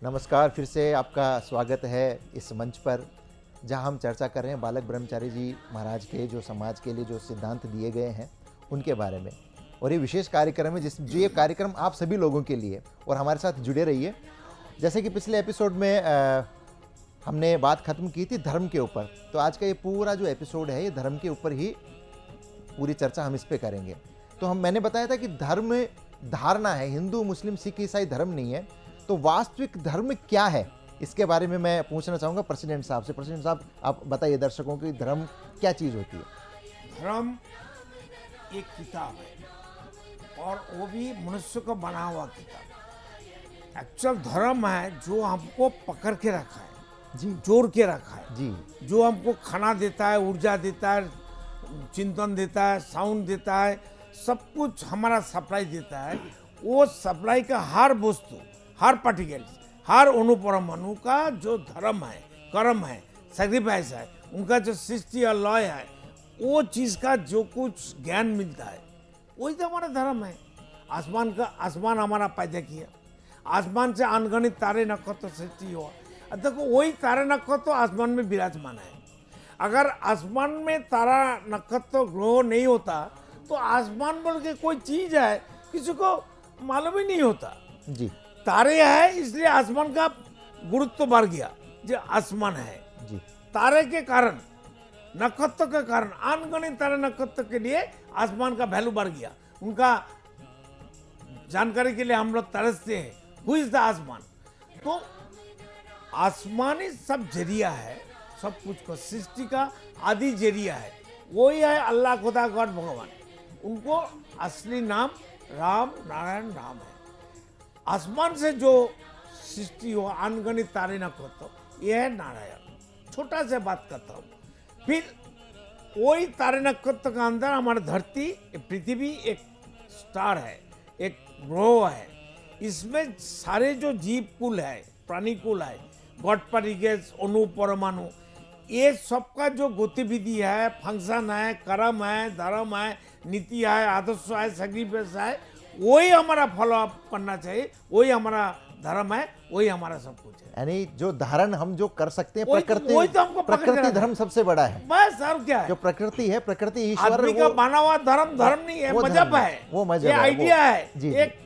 नमस्कार, फिर से आपका स्वागत है इस मंच पर जहां हम चर्चा कर रहे हैं बालक ब्रह्मचारी जी महाराज के जो समाज के लिए जो सिद्धांत दिए गए हैं उनके बारे में। और ये विशेष कार्यक्रम है जो ये कार्यक्रम आप सभी लोगों के लिए, और हमारे साथ जुड़े रहिए। जैसे कि पिछले एपिसोड में हमने बात खत्म की थी धर्म के ऊपर, तो आज का ये पूरा जो एपिसोड है ये धर्म के ऊपर ही पूरी चर्चा हम इस पे करेंगे। तो मैंने बताया था कि धर्म धारणा है, हिंदू मुस्लिम सिख ईसाई धर्म नहीं है। तो वास्तविक धर्म क्या है, इसके बारे में मैं पूछना चाहूँगा प्रेसिडेंट साहब से। प्रेसिडेंट साहब, आप बताइए दर्शकों को धर्म क्या चीज़ होती है। धर्म एक किताब है और वो भी मनुष्य को बना हुआ किताब। एक्चुअल धर्म है जो हमको पकड़ के रखा है जी, जोड़ के रखा है जी, जो हमको खाना देता है, ऊर्जा देता है, चिंतन देता है, साउंड देता है, सब कुछ हमारा सप्लाई देता है। वो सप्लाई का हर वस्तु, हर पार्टिकल, हर अणु परमाणु का जो धर्म है, कर्म है, सेक्रीफाइस है, उनका जो सृष्टि और लय है, वो चीज़ का जो कुछ ज्ञान मिलता है वही तो हमारा धर्म है। आसमान हमारा पैदा किया, आसमान से अनगणित तारे नक्षत्र सृष्टि हुआ। देखो वही तारे नक्षत्र आसमान में विराजमान है। अगर आसमान में तारा नक्षत्र ग्रह नहीं होता तो आसमान बोल के कोई चीज़ है किसी को मालूम ही नहीं होता। जी, तारे है इसलिए आसमान का गुरुत्व बढ़ गया, जो आसमान है। जी, तारे के कारण, नक्षत्र के कारण, अनगणित तारे नक्षत्र के लिए आसमान का वैल्यू बढ़ गया। उनका जानकारी के लिए हम लोग तरसते हैं, हु इज द आसमान। तो आसमानी सब जरिया है, सब कुछ को सृष्टि का आदि जरिया है, वही है अल्लाह खुदा गॉड भगवान। उनको असली नाम राम नारायण राम है। आसमान से जो सृष्टि हो, अनगणित तारे नक्षत्र, ये है नारायण। छोटा से बात करता हूँ, फिर वही तारे नक्षत्र का अंदर हमारी धरती, पृथ्वी एक स्टार है, एक ग्रह है। इसमें सारे जो जीव कुल है, प्राणी कुल है, गॉड पार्टिकल्स, अणु परमाणु, ये सबका जो गतिविधि है, फंक्शन है, कर्म है, धर्म है, नीति है, आदर्श है, सेक्रीफाइस है, वही हमारा फॉलो अप करना चाहिए। वही हमारा धर्म है, वही हमारा सब कुछ है। यानी जो धारण हम जो कर सकते हैं वही तो हमको पकड़ के प्रकृति रखा धर्म सबसे बड़ा है। बस और क्या है, जो प्रकृति है, प्रकृति ईश्वर, आदमी का बना हुआ धर्म धर्म नहीं है, वो मजहब धर्म है, वो मजहब ये है, आइडिया है, जी, जी। एक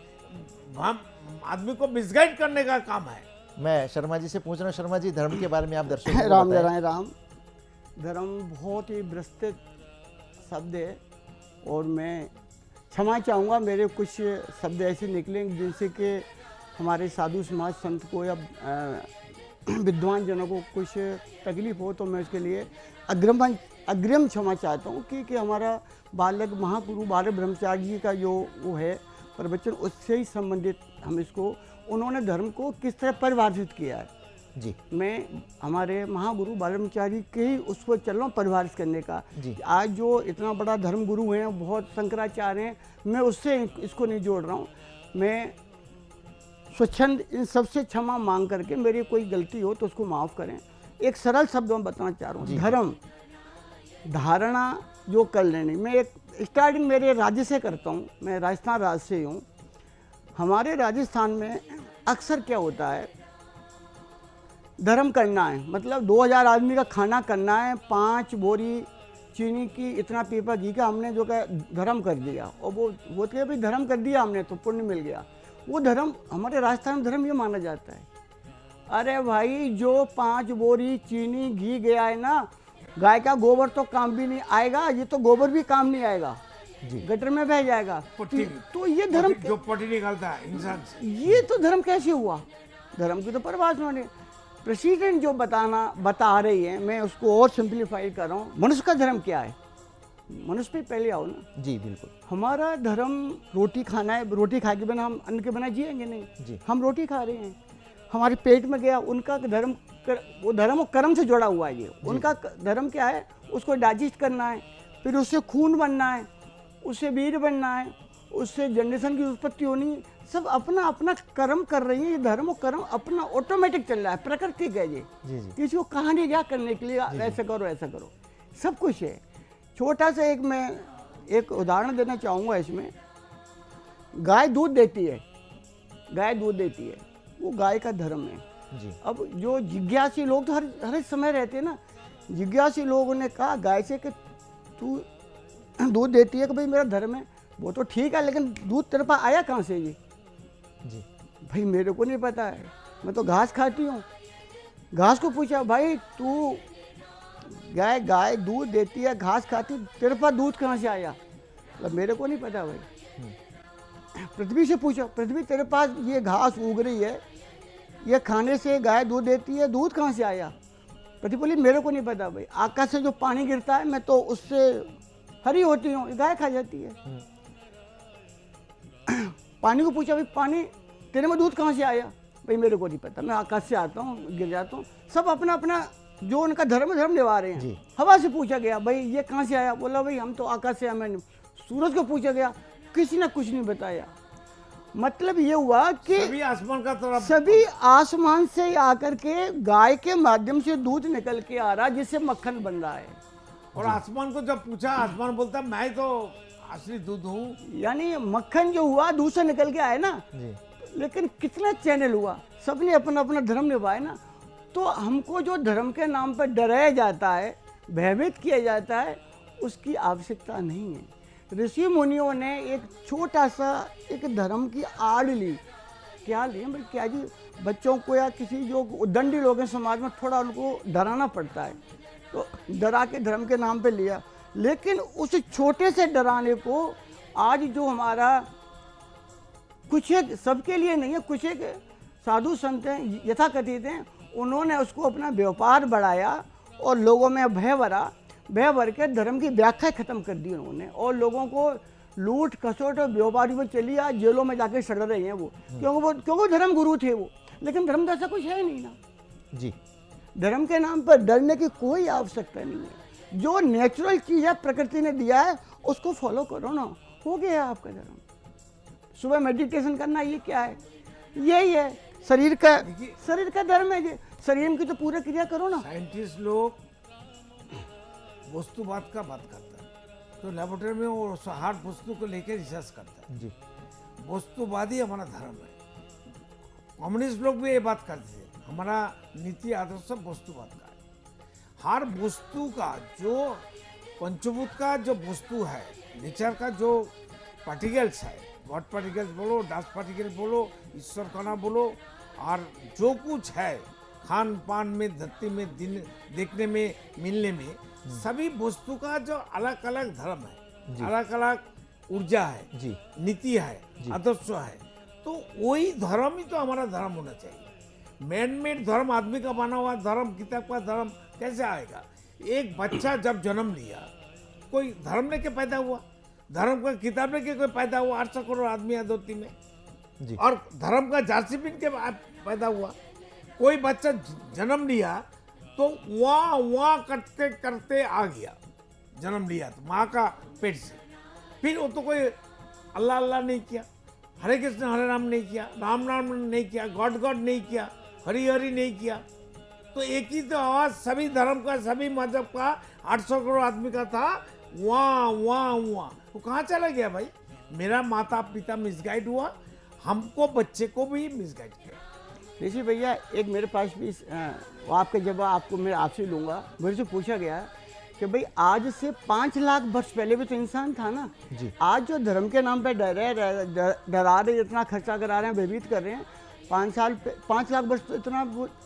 हम आदमी को मिसगाइड करने का काम है। मैं शर्मा जी से पूछ रहा हूँ, शर्मा जी धर्म के बारे में आप दर्शकों को राम बताएं। नारायण राम। धर्म बहुत ही विस्तृत शब्द है और मैं क्षमा चाहूँगा, मेरे कुछ शब्द ऐसे निकलेंगे जिनसे कि हमारे साधु समाज संत को या विद्वान जनों को कुछ तकलीफ हो, तो मैं उसके लिए अग्रिम क्षमा चाहता हूँ कि हमारा बालक महागुरु बालक ब्रह्मचारी जी का जो वो है प्रवचन, उससे ही संबंधित हम इसको, उन्होंने धर्म को किस तरह परिभाषित किया है। जी, मैं हमारे महागुरु बालक ब्रह्मचारी के ही उस पर चल रहा हूँ परिभाषित करने का। जी। आज जो इतना बड़ा धर्म गुरु हैं, बहुत शंकराचार्य हैं, मैं उससे इसको नहीं जोड़ रहा हूँ। मैं स्वच्छंद इन सबसे क्षमा मांग करके मेरी कोई गलती हो तो उसको माफ़ करें। एक सरल शब्द में बताना चाह रहा हूँ, धर्म धारणा जो कर लेनी। मैं एक स्टार्टिंग मेरे राज्य से करता हूँ, मैं राजस्थान राज्य से हूँ। हमारे राजस्थान में अक्सर क्या होता है, धर्म करना है मतलब 2000 आदमी का खाना करना है, 5 बोरी चीनी की, इतना पीपा घी का, हमने जो का धर्म कर दिया। और वो तो भाई धर्म कर दिया हमने तो पुण्य मिल गया। वो धर्म, हमारे राजस्थान में धर्म ये माना जाता है। अरे भाई, जो 5 बोरी चीनी घी गया है ना, गाय का गोबर तो काम भी नहीं आएगा, ये तो गोबर भी काम नहीं आएगा, गटर में बह जाएगा। तो ये धर्म जो पटी निकालता है इंसान से, ये तो धर्म कैसे हुआ? धर्म की तो परिभाषा नहीं। प्रेसिडेंट जो बता रही है, मैं उसको और सिंप्लीफाई कर रहा हूँ। मनुष्य का धर्म क्या है? मनुष्य पे पहले आओ ना। जी, बिल्कुल। हमारा धर्म रोटी खाना है, रोटी खा के बिना हम अन्न के बिना जिएंगे नहीं जी। हम रोटी खा रहे हैं, हमारे पेट में गया। उनका धर्म वो धर्म और कर्म से जुड़ा हुआ है। ये उनका धर्म क्या है, उसको डाइजेस्ट करना है, फिर उससे खून बनना है, उससे वीर बनना है, उससे जनरेशन की उत्पत्ति होनी है। सब अपना अपना कर्म कर रही है। ये धर्म और कर्म अपना ऑटोमेटिक चल रहा है, प्रकृति का ये। किसी को कहानी क्या करने के लिए ऐसा करो ऐसा करो, सब कुछ है। छोटा सा मैं एक उदाहरण देना चाहूँगा इसमें। गाय दूध देती है, गाय दूध देती है, वो गाय का धर्म है। जी अब जो जिज्ञासी लोग तो हर समय रहते हैं ना, जिज्ञासी लोगों ने कहा गाय से कि तू दूध देती है कि भाई मेरा धर्म है, वो तो ठीक है, लेकिन दूध तेरे पास आया कहाँ से ये? जी भाई मेरे को नहीं पता है, मैं तो घास खाती हूँ। घास को पूछा भाई तू गाय दूध देती है, घास खाती, तेरे पास दूध कहाँ से आया? मतलब मेरे को नहीं पता भाई। पृथ्वी से पूछा, पृथ्वी तेरे पास ये घास उग रही है, ये खाने से गाय दूध देती है, दूध कहाँ से आया? पृथ्वी बोली मेरे को नहीं पता भाई, आकाश से जो पानी गिरता है मैं तो उससे हरी होती हूँ, गाय खा जाती है। पानी को पूछा भाई पानी तेरे में दूध कहाँ से आया? भाई मेरे को नहीं पता, मैं आकाश से आता हूँ गिर जाता हूँ। सब अपना अपना जो उनका धर्म निभा रहे हैं। हवा से पूछा गया भाई ये कहाँ से आया? बोला भाई हम तो आकाश से, हमें। सूरज को पूछा गया, किसी ने कुछ नहीं बताया। मतलब ये हुआ कि सभी आसमान का तरफ, सभी आसमान से आकर के गाय के माध्यम से दूध निकल के आ रहा, जिससे मक्खन बन रहा है। और आसमान को जब पूछा, आसमान बोलता मैं तो असली दूध हूँ। यानी मक्खन जो हुआ दूध से निकल के आए ना। जी लेकिन कितना चैनल हुआ, सबने अपना अपना धर्म निभाया ना। तो हमको जो धर्म के नाम पर डराया जाता है, भयभीत किया जाता है, उसकी आवश्यकता नहीं है। ऋषि मुनियों ने एक छोटा सा एक धर्म की आड़ ली। क्या ली भाई? क्या जी, बच्चों को या किसी जो दंडी लोग हैं समाज में, थोड़ा उनको डराना पड़ता है, तो डरा के धर्म के नाम पे लिया। लेकिन उस छोटे से डराने को आज जो हमारा कुछ एक, सबके लिए नहीं है, कुछ एक साधु संत हैं यथाकथित हैं, उन्होंने उसको अपना व्यापार बढ़ाया और लोगों में भय भर के धर्म की व्याख्या खत्म कर दी उन्होंने। और लोगों को लूट खसोट और व्यापारी में चली आ, जेलों में जाके सड़ रहे हैं वो, क्योंकि धर्म गुरु थे वो। लेकिन धर्म तो ऐसा कुछ है नहीं ना जी। धर्म के नाम पर डरने की कोई आवश्यकता नहीं है। जो नेचुरल चीज़ है, प्रकृति ने दिया है, उसको फॉलो करो ना, हो गया आपका धर्म। सुबह मेडिटेशन करना, ये क्या है? यही है शरीर का धर्म है। ये शरीर की तो पूरी क्रिया करो ना। साइंटिस्ट लोग वस्तुवाद का बात करता है, तो लेबोरेटरी में वो हार्ड वस्तु को लेकर रिसर्च करता है। जी वस्तुवादी हमारा धर्म है। कम्युनिस्ट लोग भी ये बात करते हैं, हमारा नीति आदर्श सब वस्तुवाद का है। हर वस्तु का जो पंचभूत का जो वस्तु है, नेचर का जो पार्टिकल्स है, गॉड पार्टिकल्स बोलो, डस्ट पार्टिकल बोलो, ईश्वर कणा बोलो, और जो कुछ है खान पान में, धरती में, दिन देखने में, मिलने में, सभी वस्तु का जो अलग अलग धर्म है, अलग अलग ऊर्जा है, जी नीति है, आदर्श है, तो वही धर्म ही तो हमारा धर्म होना चाहिए। मैन मेड धर्म, आदमी का बना हुआ धर्म, किताब का धर्म कैसे आएगा? एक बच्चा जब जन्म लिया, कोई धर्म लेके पैदा हुआ, धर्म का किताब लेके कोई पैदा हुआ 800 करोड़ आदमी है धरती में, जी और धर्म का जर्सी पहन के पैदा हुआ। कोई बच्चा जन्म लिया तो वहाँ करते करते आ गया, जन्म लिया तो माँ का पेट से, फिर वो तो कोई अल्लाह अल्लाह नहीं किया, हरे कृष्ण हरे राम नहीं किया, राम राम नहीं किया, गॉड गॉड नहीं किया, हरि हरि नहीं किया। तो एक ही तो आवाज सभी धर्म का, सभी मजहब का 800 करोड़ आदमी का था, वहाँ वो कहाँ चला गया भाई? मेरा माता पिता मिसगाइड हुआ, हमको बच्चे को भी मिसगाइड किया। ऋषि भैया, एक मेरे पास भी आपके जवाब आपको मैं आपसे लूँगा। मेरे से पूछा गया कि भाई आज से 5 लाख वर्ष पहले भी तो इंसान था ना जी। आज जो धर्म के नाम पे डरा रहे, इतना खर्चा करा रहे हैं, भयभीत कर रहे हैं, 5 लाख वर्ष तो इतना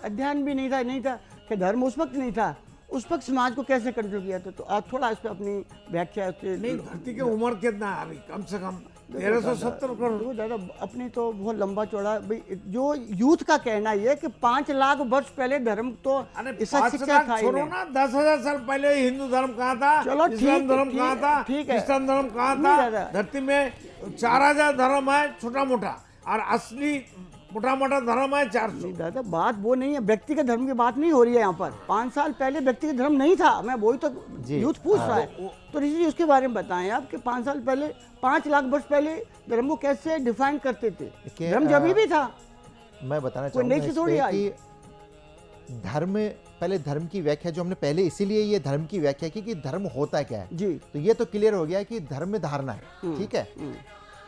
अध्ययन भी नहीं था कि धर्म उस वक्त नहीं था, उस वक्त समाज को कैसे कंट्रोल किया था? तो आप थोड़ा इस पर अपनी व्याख्या नहीं, धरती की उम्र कितना है अभी? कम से कम 1370 करोड़। देखो दादा, अपनी तो बहुत लंबा चौड़ा भाई, जो यूथ का कहना ये है कि 5 लाख वर्ष पहले धर्म तो इसका शिक्षा था ही छोड़ो ना, 10,000 साल पहले हिंदू धर्म कहाँ था? चलो इस्लाम धर्म कहाँ था? ठीक है, क्रिश्चियन धर्म कहाँ नहीं था? दादा। धरती में 4000 धर्म है छोटा मोटा, और असली मोटा मोटा धर्म है 400। नहीं दादा, बात वो नहीं है, व्यक्तिगत धर्म की बात नहीं हो रही है यहाँ पर। 5 साल पहले व्यक्तिगत धर्म नहीं था, मैं वही तो यूथ पूछ रहा है। तो ऋषि जी उसके बारे में बताएं आप कि 5 साल पहले, 5 लाख वर्ष पहले धर्म को कैसे डिफाइन करते थे? धर्म जब भी था। मैं बताना कोई नई चीज थोड़ी चाहूँगा आई। कि धर्म, पहले धर्म की व्याख्या जो हमने पहले इसीलिए ये धर्म की व्याख्या की कि धर्म होता क्या है। जी। तो ये तो क्लियर हो गया कि धर्म में धारणा है, ठीक है।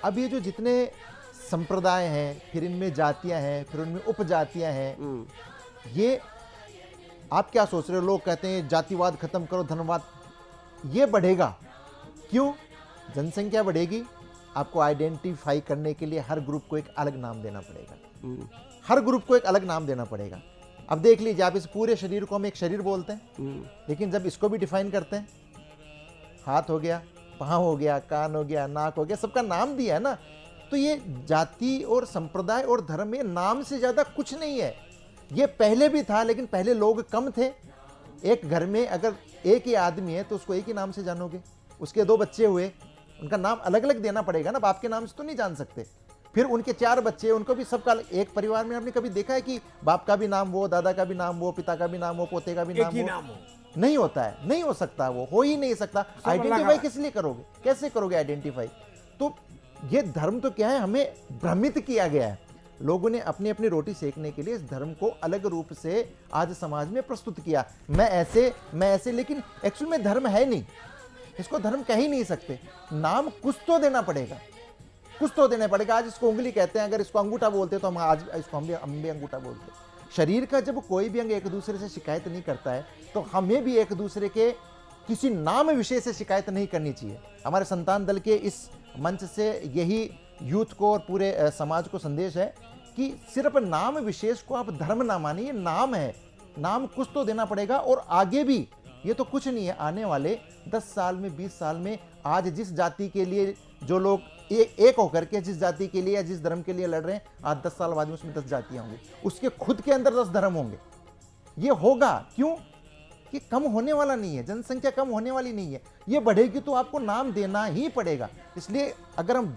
अब ये जो जितने संप्रदाय हैं, फिर इनमें जातियां हैं, फिर उनमें उपजातियां हैं। ये आप क्या सोच रहे हो? लोग कहते हैं जातिवाद खत्म करो, धनवाद, ये बढ़ेगा। क्यों? जनसंख्या बढ़ेगी, आपको आइडेंटिफाई करने के लिए हर ग्रुप को एक अलग नाम देना पड़ेगा, हर ग्रुप को एक अलग नाम देना पड़ेगा। अब देख लीजिए, आप इस पूरे शरीर को हम एक शरीर बोलते हैं, लेकिन जब इसको भी डिफाइन करते हैं, हाथ हो गया, पाँव हो गया, कान हो गया, नाक हो गया, सबका नाम दिया है ना। तो ये जाति और संप्रदाय और धर्म, ये नाम से ज्यादा कुछ नहीं है। ये पहले भी था, लेकिन पहले लोग कम थे। एक घर में अगर एक ही आदमी है तो उसको एक ही नाम से जानोगे। उसके 2 बच्चे हुए, उनका नाम अलग अलग देना पड़ेगा ना, बाप के नाम से तो नहीं जान सकते। फिर उनके 4 बच्चे, उनको भी सबका एक परिवार में आपने कभी देखा है कि बाप का भी नाम वो, दादा का भी नाम वो, पिता का भी नाम वो, पोते का भी एक नाम ही वो? नाम हो। नहीं होता है, नहीं हो सकता, वो हो ही नहीं सकता। आइडेंटिफाई किस लिए करोगे? कैसे करोगे आइडेंटिफाई? तो ये धर्म तो क्या है, हमें भ्रमित किया गया है। लोगों ने अपनी अपनी रोटी सेकने के लिए इस धर्म को अलग रूप से आज समाज में प्रस्तुत किया। मैं ऐसे, लेकिन एक्चुअल में धर्म है नहीं, इसको धर्म कह ही नहीं सकते। नाम कुछ तो देना पड़ेगा, कुछ तो देना पड़ेगा। आज इसको उंगली कहते हैं, अगर इसको अंगूठा बोलते तो हम आज इसको हम भी अंगूठा बोलते हैं। शरीर का जब कोई भी अंग एक दूसरे से शिकायत नहीं करता है, तो हमें भी एक दूसरे के किसी नाम विषय से शिकायत नहीं करनी चाहिए। हमारे संतान दल के इस मंच से यही यूथ को और पूरे समाज को संदेश है कि सिर्फ नाम विशेष को आप धर्म ना मानिए, नाम है, नाम कुछ तो देना पड़ेगा। और आगे भी ये तो कुछ नहीं है, आने वाले 10 साल में, 20 साल में आज जिस जाति के लिए जो लोग एक होकर के जिस जाति के लिए या जिस धर्म के लिए लड़ रहे हैं, आज 10 साल बाद में उसमें 10 जातियां होंगी, उसके खुद के अंदर 10 धर्म होंगे। ये होगा क्यों? कि कम होने वाला नहीं है, जनसंख्या कम होने वाली नहीं है, ये बढ़ेगी तो आपको नाम देना ही पड़ेगा। इसलिए अगर हम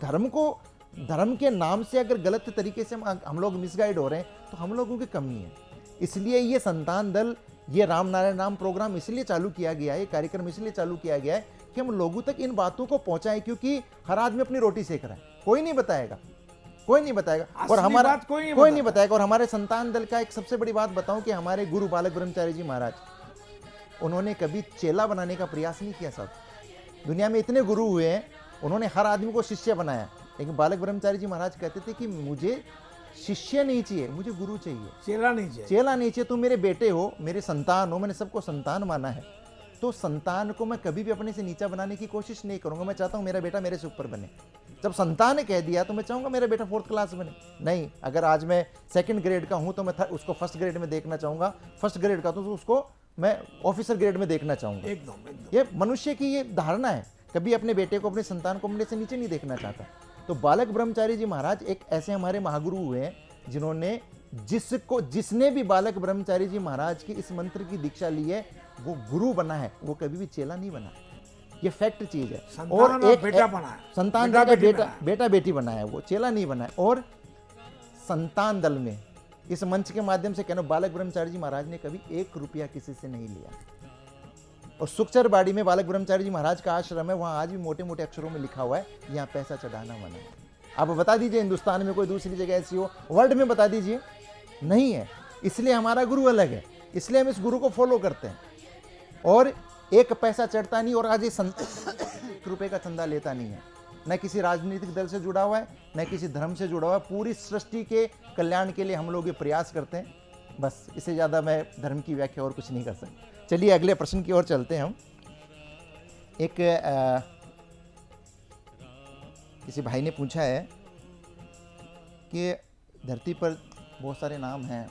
धर्म के नाम से अगर गलत तरीके से हम लोग मिसगाइड हो रहे हैं, तो हम लोगों की कमी है। इसलिए ये संतान दल, ये राम नारायण नाम प्रोग्राम इसलिए चालू किया गया है, कार्यक्रम इसलिए चालू किया गया है कि हम लोगों तक इन बातों को पहुंचाएं, क्योंकि हर आदमी अपनी रोटी सेक रहा है, कोई नहीं बताएगा, कोई नहीं बताएगा। और हमारा बात कोई नहीं बताएगा। और हमारे संतान दल का एक सबसे बड़ी बात बताऊं कि हमारे गुरु बालक ब्रह्मचारी जी महाराज, उन्होंने कभी चेला बनाने का प्रयास नहीं किया। सब दुनिया में इतने गुरु हुए हैं, उन्होंने हर आदमी को शिष्य बनाया, लेकिन बालक ब्रह्मचारी जी महाराज कहते थे कि मुझे शिष्य नहीं चाहिए, मुझे गुरु चाहिए, चेला नहीं चाहिए। चेला नहीं चाहिए। तुम मेरे बेटे हो, मेरे संतान हो, मैंने सबको संतान माना है, तो संतान को मैं कभी भी अपने से नीचा बनाने की कोशिश नहीं करूंगा। मैं चाहता हूं मेरा बेटा मेरे से ऊपर बने। जब संतान ने कह दिया तो मैं चाहूंगा मेरा बेटा 4th क्लास बने। नहीं, अगर आज मैं 2nd ग्रेड का हूं तो मैं उसको 1st ग्रेड में देखना चाहूंगा, 1st ग्रेड का तो उसको मैं ऑफिसर ग्रेड में देखना चाहूंगा। एकदम। ये मनुष्य की ये धारणा है, कभी अपने बेटे को, अपने संतान को अपने से नीचे नहीं देखना चाहता। तो बालक ब्रह्मचारी जी महाराज एक ऐसे हमारे महागुरु हुए हैं, जिन्होंने जिसने भी बालक ब्रह्मचारी जी महाराज की इस मंत्र की दीक्षा ली है, वो गुरु बना है, वो कभी भी चेला नहीं बना। ये फैक्ट चीज है। और एक बेटा बना है, संतान दल का बेटा बेटी बना है, वो चेला नहीं बना है। और संतान दल में इस मंच के माध्यम से कहना, बालक ब्रह्मचारी जी महाराज ने कभी 1 रुपया किसी से नहीं लिया। और सुखचरबाड़ी में बालक ब्रह्मचारी जी महाराज का आश्रम है, वहां आज भी मोटे मोटे अक्षरों में लिखा हुआ है, यहाँ पैसा चढ़ाना मना है। आप बता दीजिए हिंदुस्तान में कोई दूसरी जगह ऐसी हो, वर्ल्ड में बता दीजिए, नहीं है। इसलिए हमारा गुरु अलग है, इसलिए हम इस गुरु को फॉलो करते हैं। और 1 पैसा चढ़ता नहीं, और आज ये 1 रुपये का चंदा लेता नहीं है, न किसी राजनीतिक दल से जुड़ा हुआ है, न किसी धर्म से जुड़ा हुआ है। पूरी सृष्टि के कल्याण के लिए हम लोग ये प्रयास करते हैं। बस इससे ज़्यादा मैं धर्म की व्याख्या और कुछ नहीं कर सकता। चलिए अगले प्रश्न की ओर चलते हैं हम। एक किसी भाई ने पूछा है कि धरती पर बहुत सारे नाम हैं,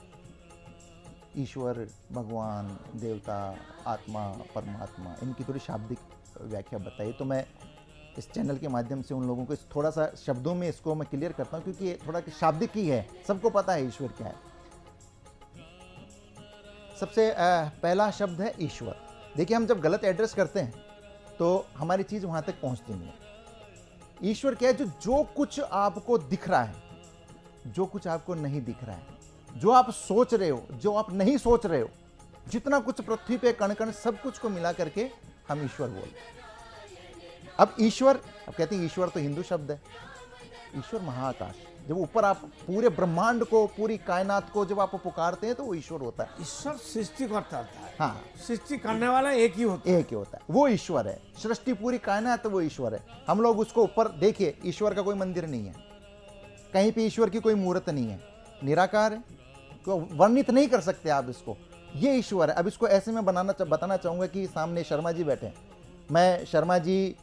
ईश्वर, भगवान, देवता, आत्मा, परमात्मा, इनकी थोड़ी शाब्दिक व्याख्या बताइए। तो मैं इस चैनल के माध्यम से उन लोगों को थोड़ा सा शब्दों में इसको मैं क्लियर करता हूँ, क्योंकि ये थोड़ा शाब्दिक ही है, सबको पता है ईश्वर क्या है। सबसे पहला शब्द है ईश्वर। देखिए, हम जब गलत एड्रेस करते हैं तो हमारी चीज़ वहाँ तक पहुँचती नहीं है। ईश्वर क्या है? जो कुछ आपको दिख रहा है, जो कुछ आपको नहीं दिख रहा है, जो आप सोच रहे हो, जो आप नहीं सोच रहे हो, जितना कुछ पृथ्वी पे कण कण, सब कुछ को मिला करके हम ईश्वर बोलते हैं। अब ईश्वर, अब कहते हैं ईश्वर तो हिंदू शब्द है। ईश्वर महाआकाश, जब ऊपर आप पूरे ब्रह्मांड को, पूरी कायनात को जब आप पुकारते हैं तो वो ईश्वर होता है। ईश्वर सृष्टि करता है। हाँ, सृष्टि करने वाला एक ही होता है, एक ही होता है, वो ईश्वर है। सृष्टि पूरी कायनात, वो ईश्वर है। हम लोग उसको ऊपर देखिए, ईश्वर का कोई मंदिर नहीं है, कहीं पे ईश्वर की कोई मूर्त नहीं है, निराकार है, तो वर्णित नहीं कर सकते आप इसको, ये ईश्वर है। अब इसको ऐसे में बताना चाहूँगा कि सामने शर्मा जी बैठे हैं, मैं शर्मा जी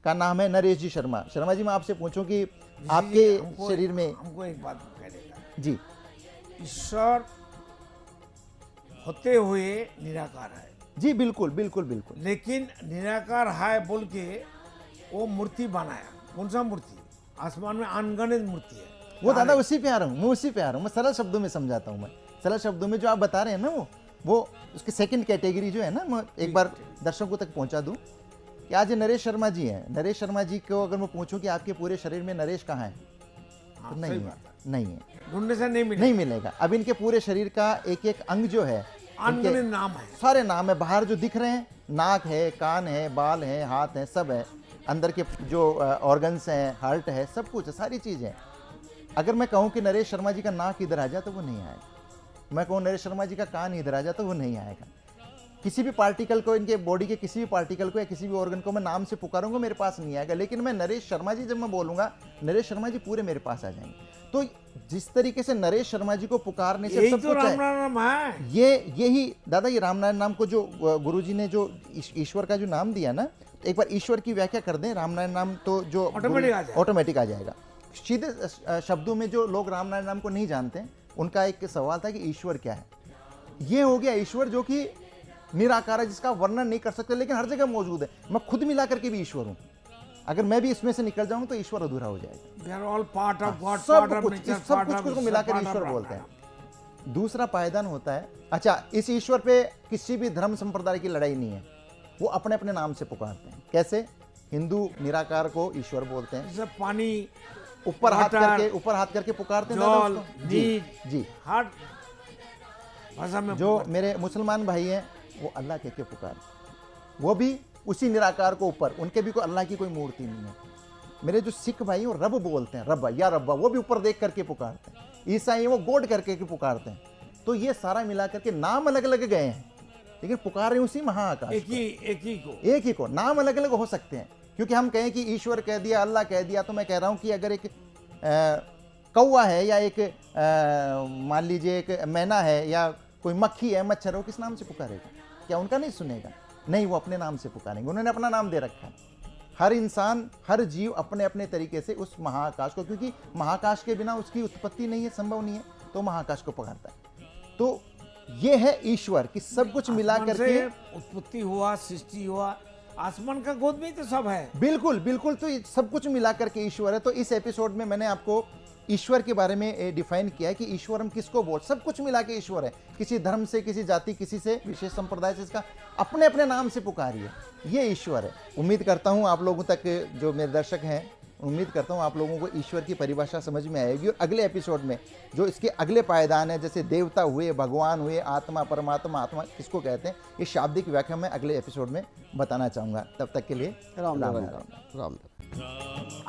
का नाम है नरेश जी शर्मा। शर्मा जी मैं आपसे पूछूं कि आपके शरीर में, हमको एक बात कहने का, जी ईश्वर होते हुए निराकार है, जी बिल्कुल बिल्कुल बिल्कुल, लेकिन निराकार है बोल के वो मूर्ति बनाया। कौन सा मूर्ति? आसमान में अनगिनत मूर्ति है। वो दादा उसी पे आ रहा हूँ, मैं उसी पे आ रहा हूँ, मैं सरल शब्दों में समझाता हूँ। मैं सरल शब्दों में जो आप बता रहे हैं ना, वो उसकी सेकंड कैटेगरी जो है ना, मैं एक बार दर्शकों तक पहुंचा दूं कि आज नरेश शर्मा जी हैं। नरेश शर्मा जी को अगर मैं पूछूं कि आपके पूरे शरीर में नरेश कहाँ है, हाँ, तो नहीं सही है, बात है। नहीं है, ढूंढने से नहीं मिले, नहीं मिलेगा। अब इनके पूरे शरीर का एक एक अंग जो है, अनगिनत नाम है, सारे नाम है, बाहर जो दिख रहे हैं, नाक है, कान है, बाल है, हाथ है, सब है, अंदर के जो ऑर्गन्स हैं, हार्ट है, सब कुछ है, सारी चीज़ें। अगर मैं कहूँ कि नरेश शर्मा जी का नाक इधर आ जाए तो वो नहीं आएगा, मैं कहूँ नरेश शर्मा जी का कान इधर आ जाए तो वो नहीं आएगा। किसी भी पार्टिकल को, इनके बॉडी के किसी भी पार्टिकल को या किसी भी ऑर्गन को मैं नाम से पुकारूंगा, मेरे पास नहीं आएगा। लेकिन मैं नरेश शर्मा जी जब मैं बोलूंगा, नरेश शर्मा जी पूरे मेरे पास आ जाएंगे। तो जिस तरीके से नरेश शर्मा जी को पुकारने से यही सब तो कुछ है, राम नाम है। यही दादा, ये रामनारायण नाम को जो गुरुजी ने जो ईश्वर का जो नाम दिया ना, एक बार ईश्वर की व्याख्या कर दें। रामनारायण नाम तो जो ऑटोमेटिक आ जाएगा। सीधे शब्दों में जो लोग रामनारायण नाम को नहीं जानते, उनका एक सवाल था कि ईश्वर क्या है। ये हो गया ईश्वर जो कि निराकार है, जिसका वर्णन नहीं कर सकते, लेकिन हर जगह मौजूद है। मैं खुद मिला करके भी ईश्वर हूं। अगर मैं भी इसमें से निकल जाऊं तो ईश्वर अधूरा हो जाएगा। They are all part of God, सब part of कुछ, nature, इस सब part of कुछ को ईश्वर, मिलाकर part of ईश्वर Brahman। बोलते हैं। दूसरा पायदान होता है, अच्छा, इस ईश्वर पे किसी भी धर्म संप्रदाय की लड़ाई नहीं है, वो अपने अपने नाम से पुकारते हैं। कैसे? हिंदू निराकार को ईश्वर बोलते हैं, जैसे पानी, ऊपर हाथ water, करके पुकारते हैं दादा जल, उसको। जी नीर, जी। हर भाषा में जो मेरे मुसलमान भाई हैं वो अल्लाह कह के पुकारते, वो भी उसी निराकार को ऊपर, उनके भी कोई अल्लाह की कोई मूर्ति नहीं है। मेरे जो सिख भाई हैं वो रब बोलते हैं, रब्बा या रब्बा, वो भी ऊपर देख करके पुकारते हैं। ईसाई वो गॉड करके के पुकारते हैं। तो ये सारा मिला करके नाम अलग अलग गए हैं, लेकिन पुकार रहे उसी महाआकाश एक ही को। नाम अलग अलग हो सकते हैं, क्योंकि हम कहें कि ईश्वर कह दिया, अल्लाह कह दिया, तो मैं कह रहा हूं कि अगर एक कौवा है या एक मान लीजिए एक मैना है या कोई मक्खी है, मच्छर है, वो किस नाम से पुकारेगा? क्या उनका नहीं सुनेगा? नहीं, वो अपने नाम से पुकारेंगे। उन्होंने अपना नाम दे रखा है। हर इंसान, हर जीव अपने अपने तरीके से उस महाआकाश को, क्योंकि महाआकाश के बिना उसकी उत्पत्ति नहीं है, संभव नहीं है, तो महाआकाश को पुकारता है। तो ये है ईश्वर कि सब कुछ मिला करके उत्पत्ति हुआ, सृष्टि हुआ, आसमान का गोद में ही तो सब है। बिल्कुल बिल्कुल, तो ये सब कुछ मिला करके ईश्वर है। तो इस एपिसोड में मैंने आपको ईश्वर के बारे में डिफाइन किया है कि ईश्वर हम किसको बोल, सब कुछ मिला के ईश्वर है। किसी धर्म से, किसी जाति, किसी से विशेष संप्रदाय से, इसका अपने अपने नाम से पुकारिए, ये ईश्वर है। उम्मीद करता हूँ आप लोगों तक, जो मेरे दर्शक हैं, उम्मीद करता हूँ आप लोगों को ईश्वर की परिभाषा समझ में आएगी। और अगले एपिसोड में जो इसके अगले पायदान है, जैसे देवता हुए, भगवान हुए, आत्मा, परमात्मा, आत्मा किसको कहते हैं, ये शाब्दिक व्याख्या मैं अगले एपिसोड में बताना चाहूँगा। तब तक के लिए राम राम राम राम। राम।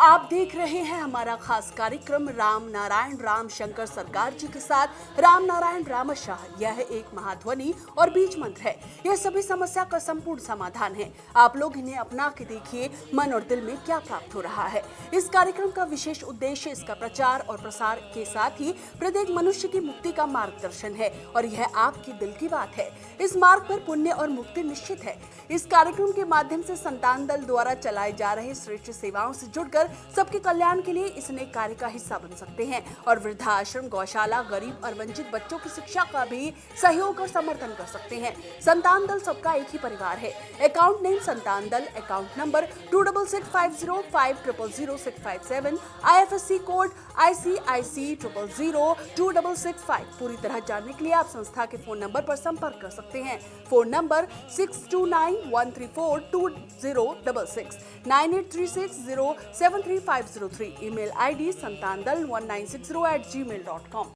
आप देख रहे हैं हमारा खास कार्यक्रम राम नारायण राम शंकर सरकार जी के साथ राम नारायण रामशाह। यह एक महाध्वनि और बीज मंत्र है। यह सभी समस्या का संपूर्ण समाधान है। आप लोग इन्हें अपना के देखिए, मन और दिल में क्या प्राप्त हो रहा है। इस कार्यक्रम का विशेष उद्देश्य इसका प्रचार और प्रसार के साथ ही प्रत्येक मनुष्य की मुक्ति का मार्गदर्शन है, और यह आपकी दिल की बात है। इस मार्ग पर पुण्य और मुक्ति निश्चित है। इस कार्यक्रम के माध्यम से संतान दल द्वारा चलाए जा रहे श्रेष्ठ सेवाओं से जुड़कर सबके कल्याण के लिए इस नेक कार्य का हिस्सा बन सकते हैं, और वृद्धाश्रम, गौशाला, गरीब और वंचित बच्चों की शिक्षा का भी सहयोग और समर्थन कर सकते हैं। संतान दल सबका एक ही परिवार है। अकाउंट नेम संतान दल, account number 266505000657, IFSC code ICIC 000265। पूरी तरह जानने के लिए आप संस्था के फोन नंबर पर संपर्क कर सकते हैं। Phone number 6291342066, 9836073503। Email ID santandal1960@gmail.com।